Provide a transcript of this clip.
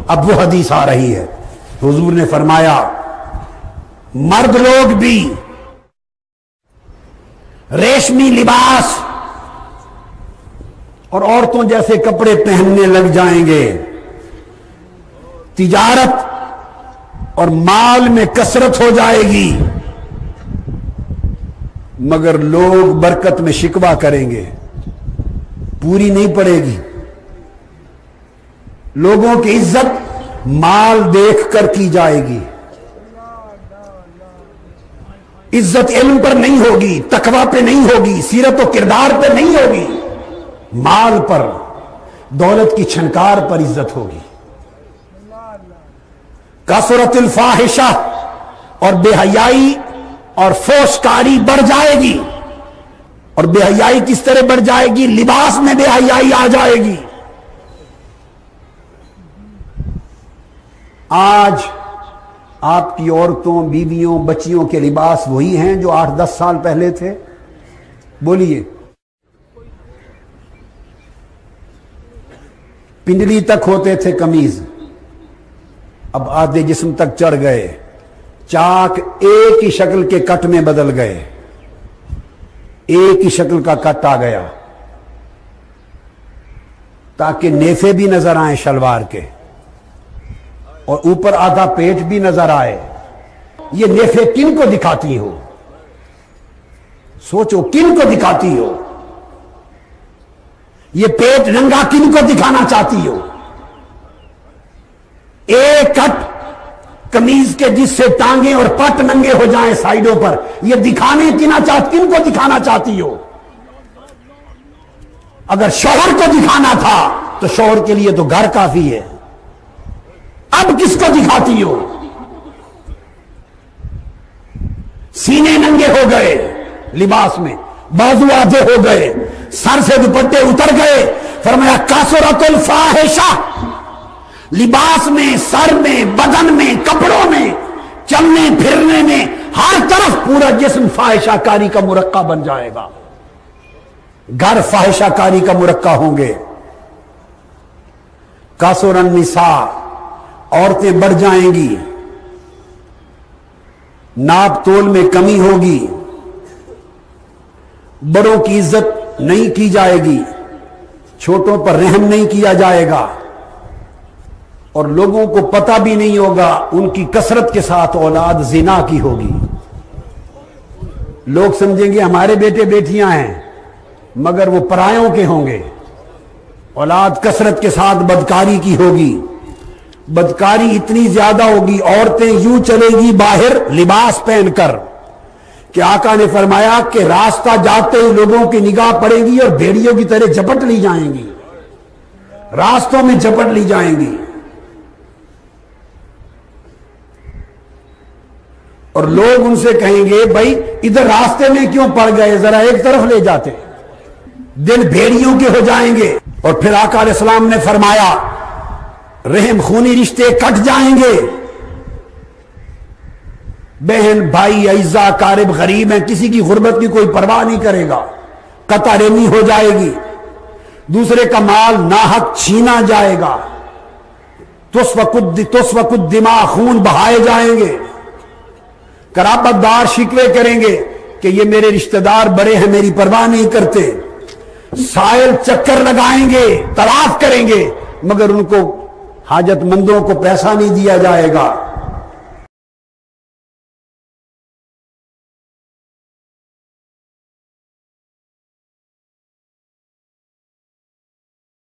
اب وہ حدیث آ رہی ہے، حضور نے فرمایا مرد لوگ بھی ریشمی لباس اور عورتوں جیسے کپڑے پہننے لگ جائیں گے، تجارت اور مال میں کثرت ہو جائے گی، مگر لوگ برکت میں شکوہ کریں گے، پوری نہیں پڑے گی۔ لوگوں کی عزت مال دیکھ کر کی جائے گی، عزت علم پر نہیں ہوگی، تقوی پہ نہیں ہوگی، سیرت و کردار پہ نہیں ہوگی، مال پر، دولت کی چھنکار پر عزت ہوگی۔ کثرت الفاحشہ، اور بے حیائی اور فحش کاری بڑھ جائے گی۔ اور بے حیائی کس طرح بڑھ جائے گی؟ لباس میں بے حیائی آ جائے گی۔ آج آپ کی عورتوں، بیویوں، بچیوں کے لباس وہی ہیں جو 8-10 سال پہلے تھے؟ بولیے۔ پنڈلی تک ہوتے تھے قمیض، اب آدھے جسم تک چڑھ گئے، چاک ایک ہی شکل کے کٹ میں بدل گئے، ایک ہی شکل کا کٹ آ گیا تاکہ نیفے بھی نظر آئیں شلوار کے، اور اوپر آدھا پیٹ بھی نظر آئے۔ یہ نیفے کن کو دکھاتی ہو؟ سوچو، کن کو دکھاتی ہو؟ یہ پیٹ ننگا کن کو دکھانا چاہتی ہو؟ ایک کٹ قمیض کے جس سے ٹانگیں اور پٹ ننگے ہو جائیں سائیڈوں پر، یہ دکھانے کن کو دکھانا چاہتی ہو؟ اگر شوہر کو دکھانا تھا تو شوہر کے لیے تو گھر کافی ہے، اب کس کو دکھاتی ہو؟ سینے ننگے ہو گئے لباس میں، بازو آدھے ہو گئے، سر سے دوپٹے اتر گئے۔ فرمایا کثرت الفاحشہ، لباس میں، سر میں، بدن میں، کپڑوں میں، چلنے پھرنے میں، ہر طرف پورا جسم فاحشہ کاری کا مرقع بن جائے گا، گھر فاحشہ کاری کا مرقع ہوں گے۔ کثر النساء، عورتیں بڑھ جائیں گی، ناپ تول میں کمی ہوگی، بڑوں کی عزت نہیں کی جائے گی، چھوٹوں پر رحم نہیں کیا جائے گا، اور لوگوں کو پتہ بھی نہیں ہوگا ان کی کثرت کے ساتھ اولاد زنا کی ہوگی۔ لوگ سمجھیں گے ہمارے بیٹے بیٹیاں ہیں، مگر وہ پرایوں کے ہوں گے۔ اولاد کثرت کے ساتھ بدکاری کی ہوگی، بدکاری اتنی زیادہ ہوگی، عورتیں یوں چلے گی باہر لباس پہن کر کہ آقا نے فرمایا کہ راستہ جاتے ہی لوگوں کی نگاہ پڑے گی اور بھیڑیوں کی طرح جھپٹ لی جائیں گی، راستوں میں جھپٹ لی جائیں گی، اور لوگ ان سے کہیں گے بھائی ادھر راستے میں کیوں پڑ گئے، ذرا ایک طرف لے جاتے۔ دل بھیڑیوں کے ہو جائیں گے۔ اور پھر آقا علیہ السلام نے فرمایا رحم خونی رشتے کٹ جائیں گے، بہن بھائی اعزا قارب غریب ہیں، کسی کی غربت کی کوئی پرواہ نہیں کرے گا، قطع رحمی ہو جائے گی، دوسرے کا مال ناحق چھینا جائے گا، تسفک الدماء، خون بہائے جائیں گے، قرابت دار شکوے کریں گے کہ یہ میرے رشتہ دار بڑے ہیں، میری پرواہ نہیں کرتے، سائل چکر لگائیں گے، طواف کریں گے، مگر ان کو حاجت مندوں کو پیسہ نہیں دیا جائے گا۔